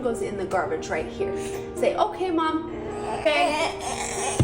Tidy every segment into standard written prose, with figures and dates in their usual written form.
spoon goes in the garbage right here. Say, okay, Mom. Okay.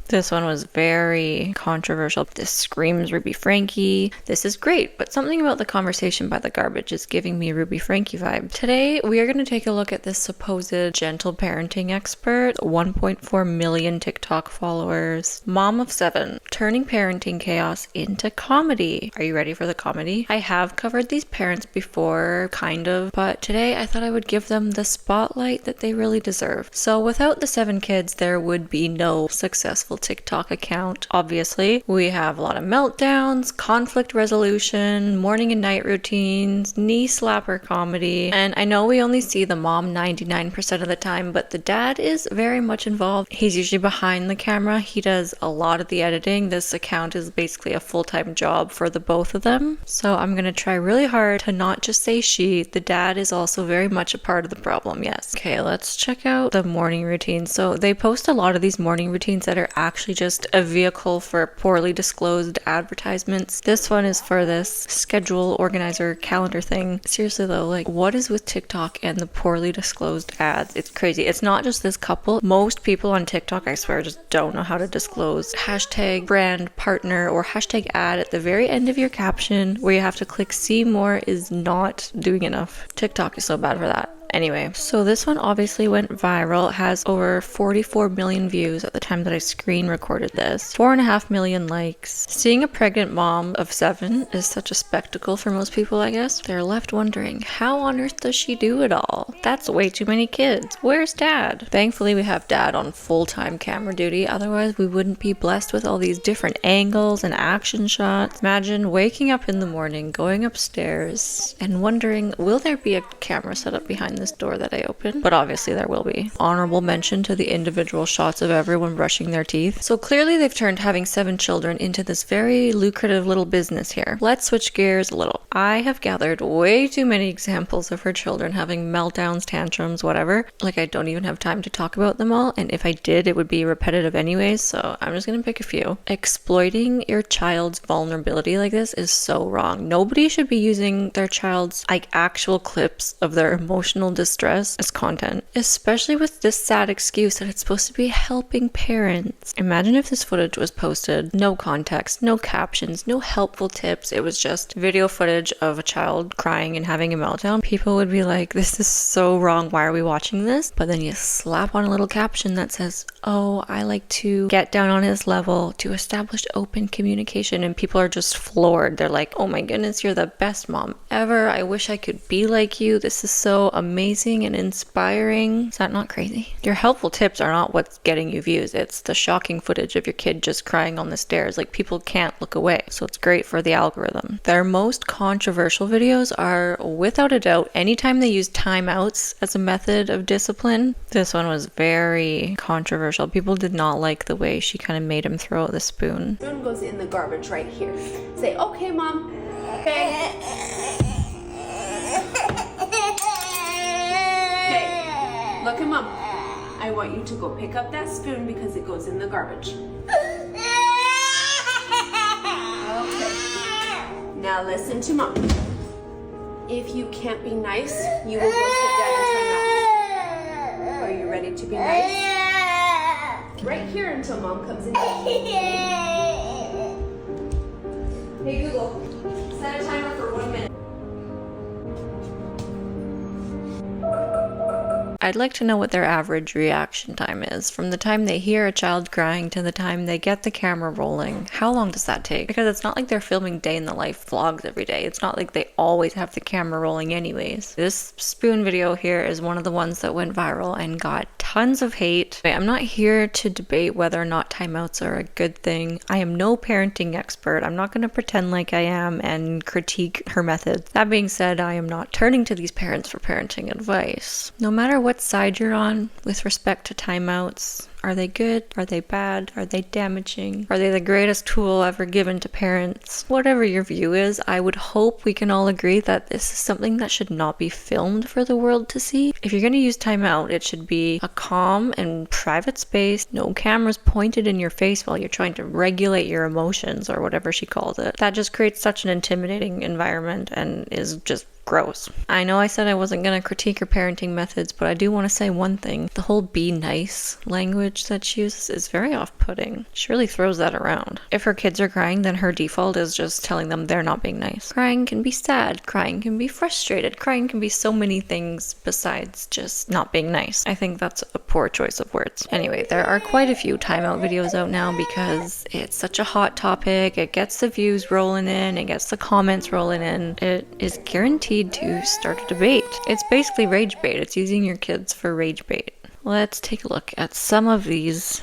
This one was very controversial. This screams Ruby Franke. This is great, but something about the conversation by the garbage is giving me Ruby Franke vibe. Today, we are going to take a look at this supposed gentle parenting expert, 1.4 million TikTok followers, mom of 7, turning parenting chaos into comedy. Are you ready for the comedy? I have covered these parents before, kind of, but today I thought I would give them the spotlight that they really deserve. So without the 7 kids, there would be no successful TikTok account. Obviously, we have a lot of meltdowns, conflict resolution, morning and night routines, knee slapper comedy, and I know we only see the mom 99% of the time, but the dad is very much involved. He's usually behind the camera. He does a lot of the editing. This account is basically a full-time job for the both of them. So I'm gonna try really hard to not just say she. The dad is also very much a part of the problem, yes. Okay, let's check out the morning routine. So they post a lot of these morning routines that are actually just a vehicle for poorly disclosed advertisements. This one is for this schedule organizer calendar thing. Seriously though, like what is with TikTok and the poorly disclosed ads? It's crazy. It's not just this couple. Most people on TikTok, I swear, just don't know how to disclose hashtag brand partner or hashtag ad at the very end of your caption where you have to click see more is not doing enough. TikTok is so bad for that. Anyway, so this one obviously went viral. It has over 44 million views at the time that I screen recorded this. 4.5 million likes. Seeing a pregnant mom of 7 is such a spectacle for most people, I guess. They're left wondering, how on earth does she do it all? That's way too many kids. Where's dad? Thankfully, we have dad on full-time camera duty. Otherwise, we wouldn't be blessed with all these different angles and action shots. Imagine waking up in the morning, going upstairs, and wondering, will there be a camera set up behind this door that I opened? But obviously there will be. Honorable mention to the individual shots of everyone brushing their teeth. So clearly they've turned having 7 children into this very lucrative little business here. Let's switch gears a little. I have gathered way too many examples of her children having meltdowns, tantrums, whatever. Like I don't even have time to talk about them all, and if I did it would be repetitive anyways, so I'm just gonna pick a few. Exploiting your child's vulnerability like this is so wrong. Nobody should be using their child's like actual clips of their emotional distress as content, especially with this sad excuse that it's supposed to be helping parents. Imagine if this footage was posted, no context, no captions, no helpful tips, it was just video footage of a child crying and having a meltdown. People would be like, this is so wrong, why are we watching this? But then you slap on a little caption that says, oh, I like to get down on his level to establish open communication, and people are just floored. They're like, oh my goodness, you're the best mom ever, I wish I could be like you, this is so amazing and inspiring. Is that not crazy? Your helpful tips are not what's getting you views. It's the shocking footage of your kid just crying on the stairs. Like people can't look away. So it's great for the algorithm. Their most controversial videos are without a doubt anytime they use timeouts as a method of discipline. This one was very controversial. People did not like the way she kind of made him throw out the spoon. Spoon goes in the garbage right here. Say, okay, Mom. Okay. Look at Mom. I want you to go pick up that spoon because it goes in the garbage. Okay. Now listen to Mom. If you can't be nice, you will go sit down and time out. Are you ready to be nice? Right here until Mom comes in. Hey Google, set a timer for 1 minute. I'd like to know what their average reaction time is. From the time they hear a child crying to the time they get the camera rolling. How long does that take? Because it's not like they're filming day in the life vlogs every day. It's not like they always have the camera rolling anyways. This spoon video here is one of the ones that went viral and got tons of hate. I'm not here to debate whether or not timeouts are a good thing. I am no parenting expert. I'm not going to pretend like I am and critique her methods. That being said, I am not turning to these parents for parenting advice. No matter what side you're on with respect to timeouts, Are they good? Are they bad? Are they damaging? Are they the greatest tool ever given to parents? Whatever your view is, I would hope we can all agree that this is something that should not be filmed for the world to see. If you're going to use timeout, it should be a calm and private space, no cameras pointed in your face while you're trying to regulate your emotions or whatever she calls it. That just creates such an intimidating environment and is just gross. I know I said I wasn't going to critique her parenting methods, but I do want to say one thing. The whole be nice language that she uses is very off-putting. She really throws that around. If her kids are crying, then her default is just telling them they're not being nice. Crying can be sad. Crying can be frustrated. Crying can be so many things besides just not being nice. I think that's a poor choice of words. Anyway, there are quite a few timeout videos out now because it's such a hot topic. It gets the views rolling in. It gets the comments rolling in. It is guaranteed to start a debate. It's basically rage bait. It's using your kids for rage bait. Let's take a look at some of these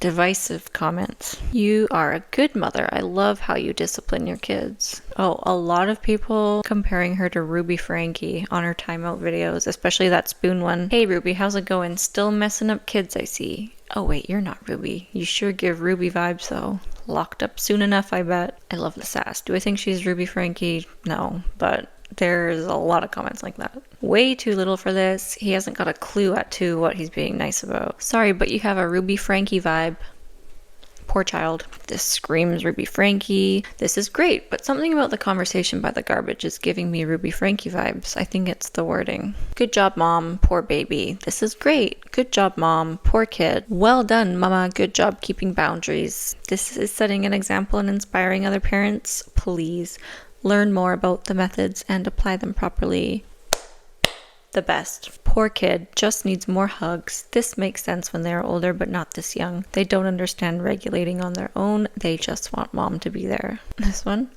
divisive comments. You are a good mother. I love how you discipline your kids. Oh, a lot of people comparing her to Ruby Franke on her timeout videos, especially that spoon one. Hey Ruby, how's it going? Still messing up kids, I see. Oh wait, you're not Ruby. You sure give Ruby vibes though. Locked up soon enough, I bet. I love the sass. Do I think she's Ruby Franke? No, but there's a lot of comments like that. Way too little for this. He hasn't got a clue to what he's being nice about. Sorry, but you have a Ruby Franke vibe. Poor child. This screams Ruby Franke. This is great, but something about the conversation by the garbage is giving me Ruby Franke vibes. I think it's the wording. Good job, mom. Poor baby. This is great. Good job, mom. Poor kid. Well done, mama. Good job keeping boundaries. This is setting an example and inspiring other parents. Please learn more about the methods and apply them properly. The best. Poor kid just needs more hugs. This makes sense when they're older, but not this young. They don't understand regulating on their own. They just want mom to be there. This one.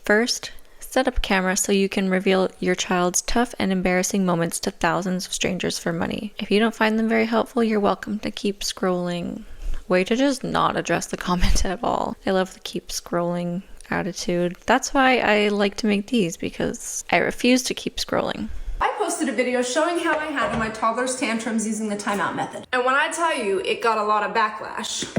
First, set up a camera so you can reveal your child's tough and embarrassing moments to thousands of strangers for money. If you don't find them very helpful, you're welcome to keep scrolling. Way to just not address the comment at all. I love the keep scrolling attitude. That's why I like to make these, because I refuse to keep scrolling. I posted a video showing how I handle my toddler's tantrums using the timeout method. And when I tell you, it got a lot of backlash.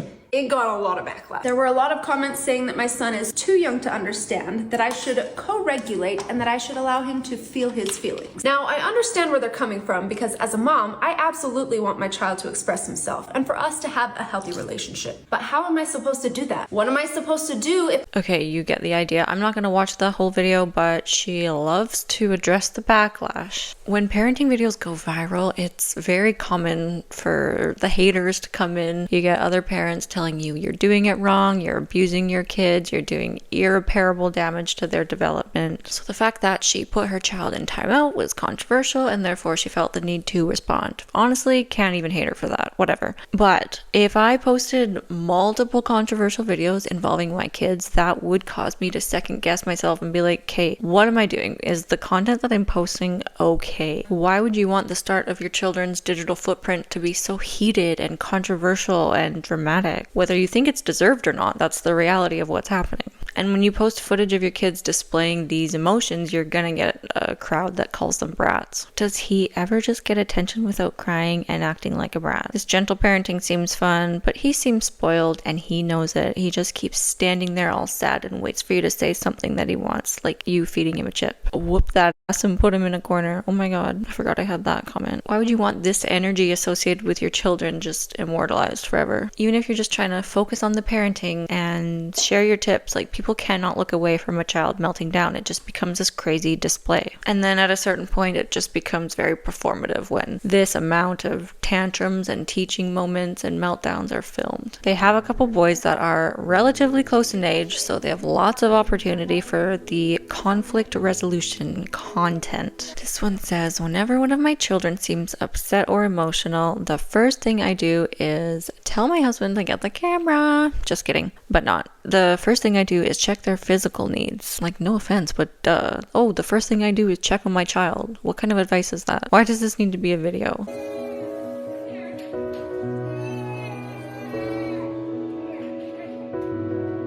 There were a lot of comments saying that my son is too young to understand, that I should co-regulate, and that I should allow him to feel his feelings. Now, I understand where they're coming from because as a mom, I absolutely want my child to express himself and for us to have a healthy relationship. But how am I supposed to do that? What am I supposed to do if— Okay, you get the idea. I'm not going to watch the whole video, but she loves to address the backlash. When parenting videos go viral, it's very common for the haters to come in. You get other parents telling you you're doing it wrong, you're abusing your kids, you're doing irreparable damage to their development. So the fact that she put her child in timeout was controversial, and therefore she felt the need to respond. Honestly, can't even hate her for that. Whatever. But if I posted multiple controversial videos involving my kids, that would cause me to second guess myself and be like, okay, what am I doing? Is the content that I'm posting okay? Why would you want the start of your children's digital footprint to be so heated and controversial and dramatic? Whether you think it's deserved or not, that's the reality of what's happening. And when you post footage of your kids displaying these emotions, you're gonna get a crowd that calls them brats. Does he ever just get attention without crying and acting like a brat? This gentle parenting seems fun, but he seems spoiled and he knows it. He just keeps standing there all sad and waits for you to say something that he wants, like you feeding him a chip. Whoop that ass and put him in a corner. Oh my god, I forgot I had that comment. Why would you want this energy associated with your children just immortalized forever? Even if you're just trying to focus on the parenting and share your tips, like people cannot look away from a child melting down. It just becomes this crazy display. And then at a certain point, it just becomes very performative when this amount of tantrums and teaching moments and meltdowns are filmed. They have a couple boys that are relatively close in age, so they have lots of opportunity for the conflict resolution content. This one says, whenever one of my children seems upset or emotional, the first thing I do is tell my husband to get the camera. Just kidding, but not. The first thing I do is check their physical needs. Like, no offense, but duh. Oh, the first thing I do is check on my child. What kind of advice is that? Why does this need to be a video?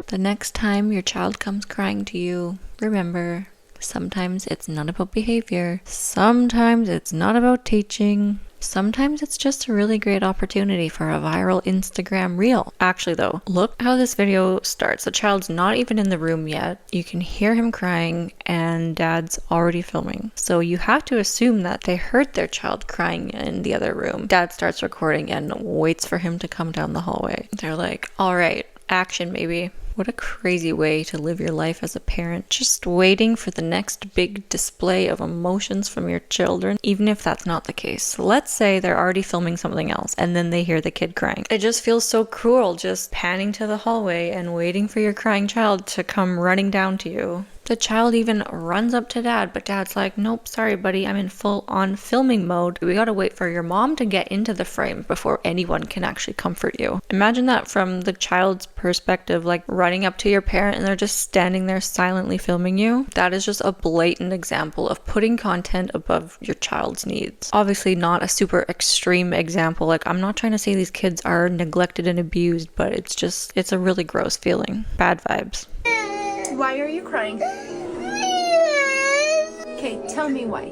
The next time your child comes crying to you, remember, sometimes it's not about behavior. Sometimes it's not about teaching. Sometimes it's just a really great opportunity for a viral Instagram reel. Actually though, look how this video starts. The child's not even in the room yet. You can hear him crying and dad's already filming. So you have to assume that they heard their child crying in the other room. Dad starts recording and waits for him to come down the hallway. They're like, all right, action maybe. What a crazy way to live your life as a parent, just waiting for the next big display of emotions from your children, even if that's not the case. Let's say they're already filming something else and then they hear the kid crying. It just feels so cruel just panning to the hallway and waiting for your crying child to come running down to you. The child even runs up to dad, but dad's like, nope, sorry buddy, I'm in full on filming mode. We gotta wait for your mom to get into the frame before anyone can actually comfort you. Imagine that from the child's perspective, like running up to your parent and they're just standing there silently filming you. That is just a blatant example of putting content above your child's needs. Obviously not a super extreme example, like I'm not trying to say these kids are neglected and abused, but it's a really gross feeling. Bad vibes. Why are you crying? Okay, tell me why.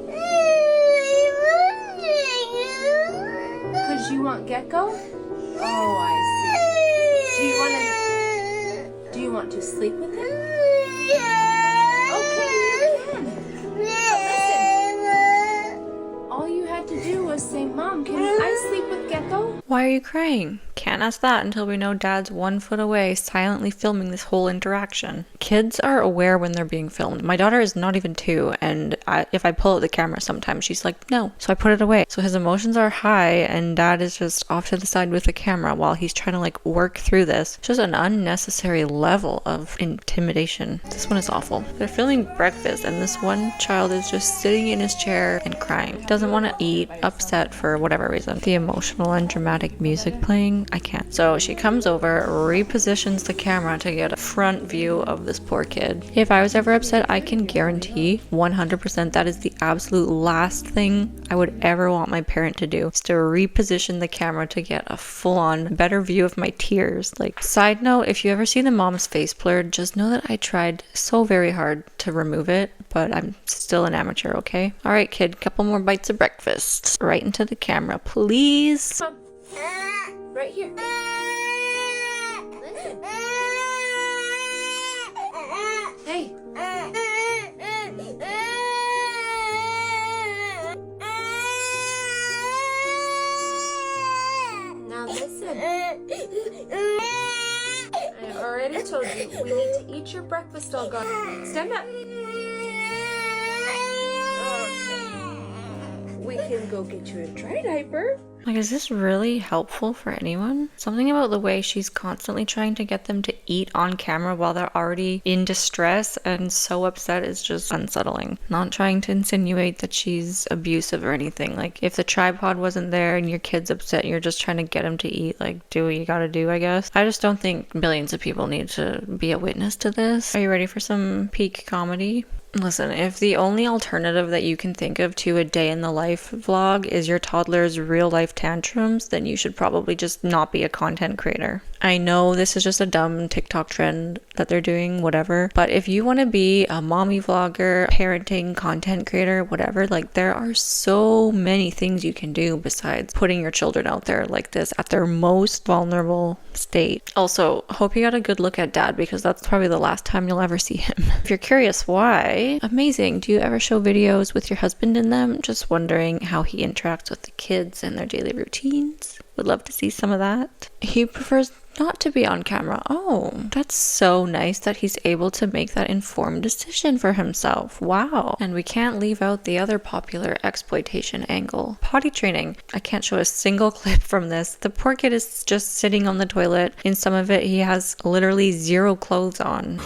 Because you want Gecko? Oh, I see. Do you want to sleep with him? Okay, you can. But listen, all you had to do was say, Mom, can I sleep with Gecko? Why are you crying? Can't ask that until we know dad's 1 foot away silently filming this whole interaction. Kids are aware when they're being filmed. My daughter is not even 2, and if I pull out the camera sometimes she's like, no. So I put it away. So his emotions are high and dad is just off to the side with the camera while he's trying to like work through this. It's just an unnecessary level of intimidation. This one is awful. They're filming breakfast and this one child is just sitting in his chair and crying. Doesn't want to eat, upset for whatever reason. The emotional and dramatic music playing, I can't. So she comes over, repositions the camera to get a front view of this poor kid. If I was ever upset, I can guarantee 100% that is the absolute last thing I would ever want my parent to do, is to reposition the camera to get a full-on better view of my tears. Like, side note, if you ever see the mom's face blurred, just know that I tried so very hard to remove it, but I'm still an amateur, okay? All right, kid, couple more bites of breakfast. Right into the camera, please. Right here. Listen. Hey. Now listen. I already told you, we need to eat your breakfast, all gone. Stand up. Okay. We can go get you a dry diaper. Like, is this really helpful for anyone? Something about the way she's constantly trying to get them to eat on camera while they're already in distress and so upset is just unsettling. Not trying to insinuate that she's abusive or anything. Like, if the tripod wasn't there and your kid's upset, you're just trying to get him to eat, like, do what you gotta do, I guess. I just don't think millions of people need to be a witness to this. Are you ready for some peak comedy? Listen, if the only alternative that you can think of to a day in the life vlog is your toddler's real life tantrums, then you should probably just not be a content creator. I know this is just a dumb TikTok trend that they're doing, whatever, but if you want to be a mommy vlogger, parenting content creator, whatever, like there are so many things you can do besides putting your children out there like this at their most vulnerable state. Also, hope you got a good look at dad because that's probably the last time you'll ever see him. If you're curious why, amazing. Do you ever show videos with your husband in them? Just wondering how he interacts with the kids and their daily routines. Would love to see some of that. He prefers not to be on camera. Oh, that's so nice that he's able to make that informed decision for himself. Wow. And we can't leave out the other popular exploitation angle. Potty training. I can't show a single clip from this. The poor kid is just sitting on the toilet. In some of it, he has literally 0 clothes on.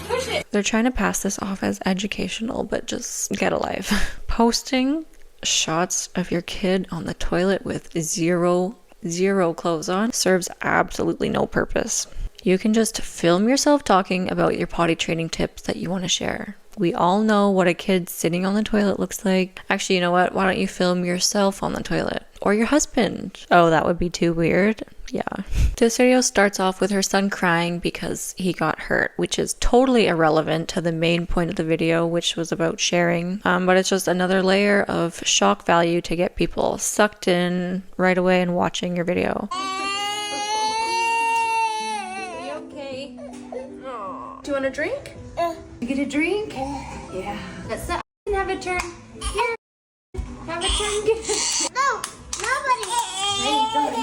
Push it. They're trying to pass this off as educational, but just get a life. Posting shots of your kid on the toilet with zero clothes on serves absolutely no purpose. You can just film yourself talking about your potty training tips that you want to share. We all know what a kid sitting on the toilet looks like. Actually, you know what? Why don't you film yourself on the toilet? or your husband. Oh, that would be too weird. Yeah. This video starts off with her son crying because he got hurt, which is totally irrelevant to the main point of the video, which was about sharing. But it's just another layer of shock value to get people sucked in right away and watching your video. You okay? Aww. Do you want a drink? You get a drink? Yeah. Let's have a turn. Here. Have a turn. No, nobody. Hey, somebody.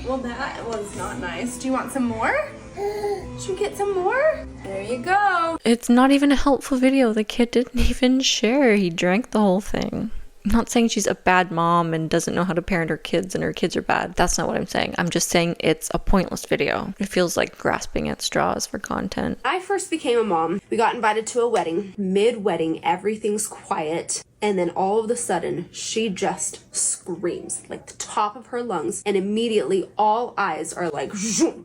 Well, that was not nice. Do you want some more? Should we get some more? There you go. It's not even a helpful video. The kid didn't even share. He drank the whole thing. I'm not saying she's a bad mom and doesn't know how to parent her kids and her kids are bad. That's not what I'm saying. I'm just saying it's a pointless video. It feels like grasping at straws for content. I first became a mom. We got invited to a wedding. Mid-wedding, everything's quiet. And then all of a sudden, she just screams like the top of her lungs. And immediately all eyes are like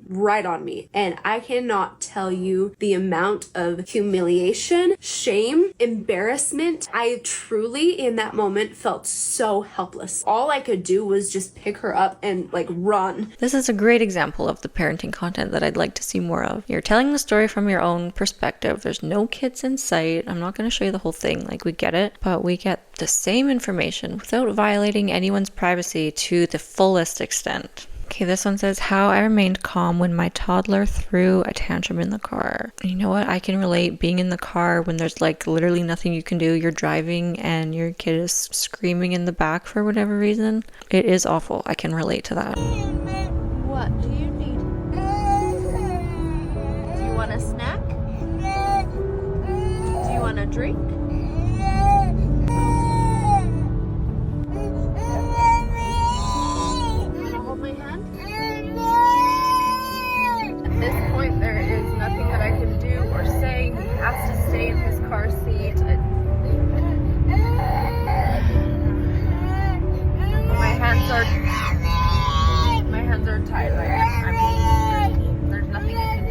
right on me. And I cannot tell you the amount of humiliation, shame, embarrassment. I truly, in that moment, felt so helpless. All I could do was just pick her up and like run. This is a great example of the parenting content that I'd like to see more of. You're telling the story from your own perspective. There's no kids in sight. I'm not going to show you the whole thing. Like, we get it, but we get the same information without violating anyone's privacy to the fullest extent. Okay, this one says, how I remained calm when my toddler threw a tantrum in the car. You know what? I can relate being in the car when there's like literally nothing you can do. You're driving and your kid is screaming in the back for whatever reason. It is awful. I can relate to that. What do you need? Do you want a snack? Do you want a drink? At this point, there is nothing that I can do or say. He has to stay in his car seat. My hands are tied right now. I mean, there's nothing I can do.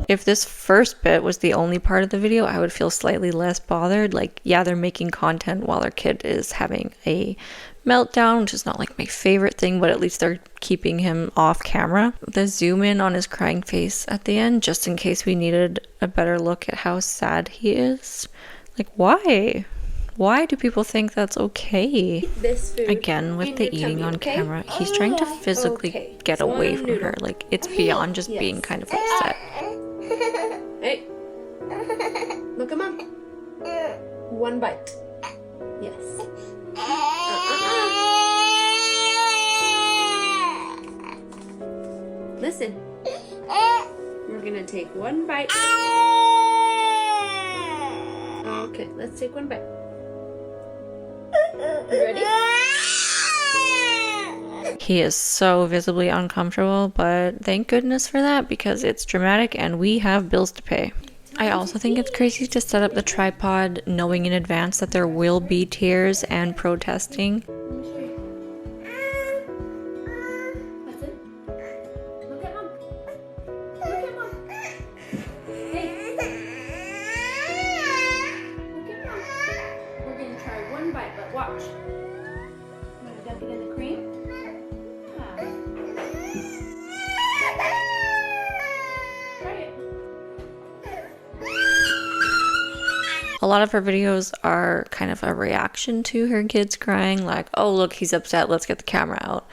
If this first bit was the only part of the video, I would feel slightly less bothered. Like, yeah, they're making content while their kid is having a meltdown, which is not like my favorite thing, but at least they're keeping him off camera. The zoom in on his crying face at the end, just in case we needed a better look at how sad he is. Like, why? Why do people think that's okay? This food again, with the eating on camera, he's trying to physically get away from her. Like, it's beyond just being kind of upset. Hey, look at mom. One bite. Yes. Listen. We're gonna take one bite. Okay, let's take one bite. You ready? He is so visibly uncomfortable, but thank goodness for that because it's dramatic and we have bills to pay. I also think it's crazy to set up the tripod knowing in advance that there will be tears and protesting. That's it. Look at mom. Look at mom. Hey. Look at mom. We're gonna try one bite, but watch. I'm gonna dunk it in the cream. A lot of her videos are kind of a reaction to her kids crying, like, oh, look, he's upset, let's get the camera out.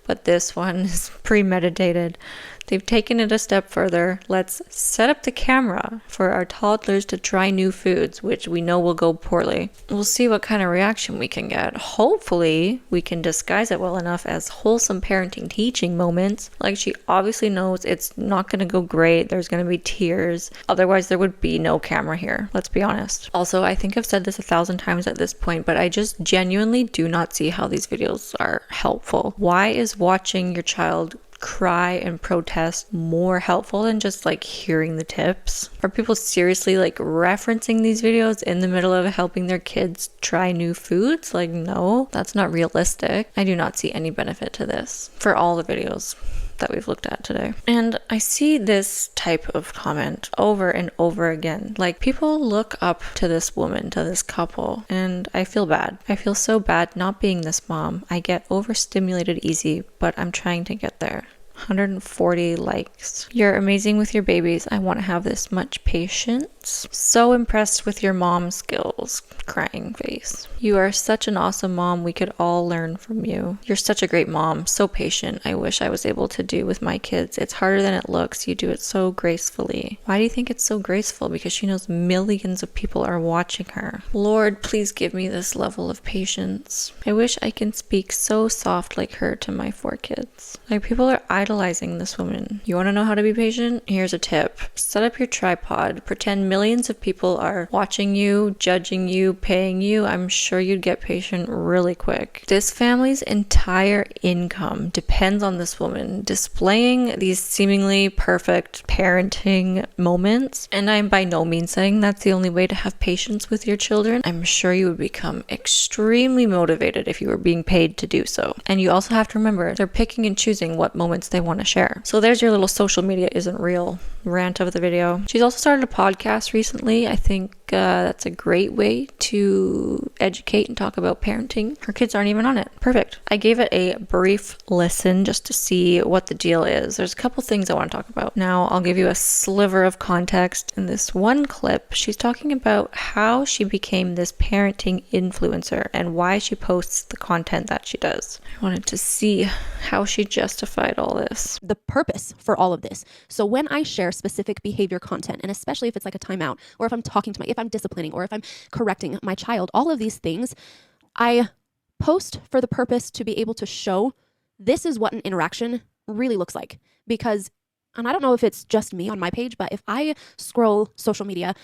But this one is premeditated. They've taken it a step further. Let's set up the camera for our toddlers to try new foods, which we know will go poorly. We'll see what kind of reaction we can get. Hopefully, we can disguise it well enough as wholesome parenting teaching moments. Like, she obviously knows it's not going to go great. There's going to be tears. Otherwise, there would be no camera here. Let's be honest. Also, I think I've said this 1,000 times at this point, but I just genuinely do not see how these videos are helpful. Why is watching your child cry and protest more helpful than just like hearing the tips? Are people seriously like referencing these videos in the middle of helping their kids try new foods? Like, no, that's not realistic. I do not see any benefit to this for all the videos that we've looked at today. And I see this type of comment over and over again. Like, people look up to this woman, to this couple, and I feel bad. I feel so bad not being this mom. I get overstimulated easy, but I'm trying to get there. 140 likes. You're amazing with your babies. I want to have this much patience. So impressed with your mom skills. Crying face. You are such an awesome mom. We could all learn from you. You're such a great mom. So patient. I wish I was able to do with my kids. It's harder than it looks. You do it so gracefully. Why do you think it's so graceful? Because she knows millions of people are watching her. Lord, please give me this level of patience. I wish I can speak so soft like her to my 4 kids. Like, people are idolizing this woman. You want to know how to be patient? Here's a tip. Set up your tripod. Pretend millions of people are watching you, judging you, paying you. I'm sure you'd get patient really quick. This family's entire income depends on this woman displaying these seemingly perfect parenting moments. And I'm by no means saying that's the only way to have patience with your children. I'm sure you would become extremely motivated if you were being paid to do so. And you also have to remember, they're picking and choosing what moments they want to share. So there's your little social media isn't real rant of the video. She's also started a podcast recently. I think that's a great way to educate and talk about parenting. Her kids aren't even on it. Perfect. I gave it a brief listen just to see what the deal is. There's a couple things I want to talk about. Now, I'll give you a sliver of context. In this one clip, she's talking about how she became this parenting influencer and why she posts the content that she does. I wanted to see how she justified all this. The purpose for all of this. So when I share specific behavior content, and especially if it's like a timeout, or if I'm talking to if I'm disciplining, or if I'm correcting my child, all of these things, I post for the purpose to be able to show this is what an interaction really looks like. Because, and I don't know if it's just me on my page, but if I scroll social media,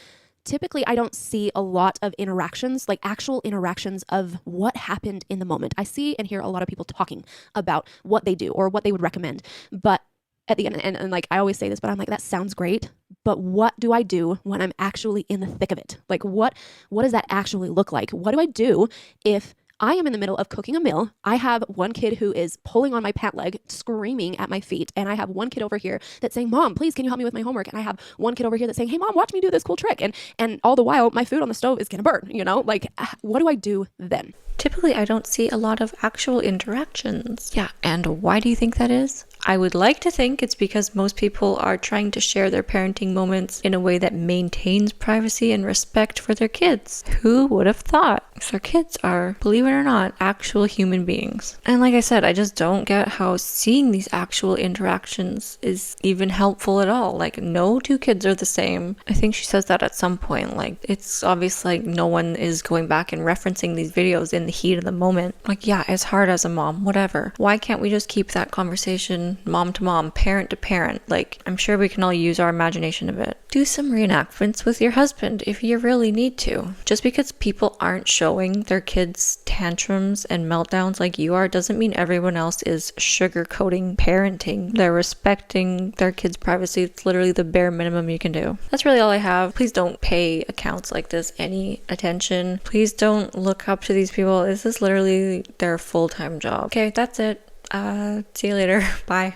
typically I don't see a lot of interactions, like actual interactions of what happened in the moment. I see and hear a lot of people talking about what they do or what they would recommend. But at the end, and like I always say this, but I'm like, that sounds great, but what do I do when I'm actually in the thick of it? Like, what does that actually look like? What do I do if I am in the middle of cooking a meal? I have one kid who is pulling on my pant leg, screaming at my feet. And I have one kid over here that's saying, Mom, please, can you help me with my homework? And I have one kid over here that's saying, hey, Mom, watch me do this cool trick. And all the while, my food on the stove is going to burn, you know? Like, what do I do then? Typically, I don't see a lot of actual interactions. Yeah, and why do you think that is? I would like to think it's because most people are trying to share their parenting moments in a way that maintains privacy and respect for their kids. Who would have thought? Because their kids are, believe it or not, actual human beings. And like I said, I just don't get how seeing these actual interactions is even helpful at all. Like, no 2 kids are the same. I think she says that at some point. Like, it's obvious like no one is going back and referencing these videos in the heat of the moment. Like, yeah, it's hard as a mom, whatever. Why can't we just keep that conversation mom to mom, parent to parent? Like, I'm sure we can all use our imagination a bit. Do some reenactments with your husband if you really need to. Just because people aren't showing their kids tantrums and meltdowns like you are doesn't mean everyone else is sugarcoating parenting. They're respecting their kids' privacy. It's literally the bare minimum you can do. That's really all I have. Please don't pay accounts like this any attention. Please don't look up to these people. This is literally their full-time job. Okay, that's it. See you later. Bye.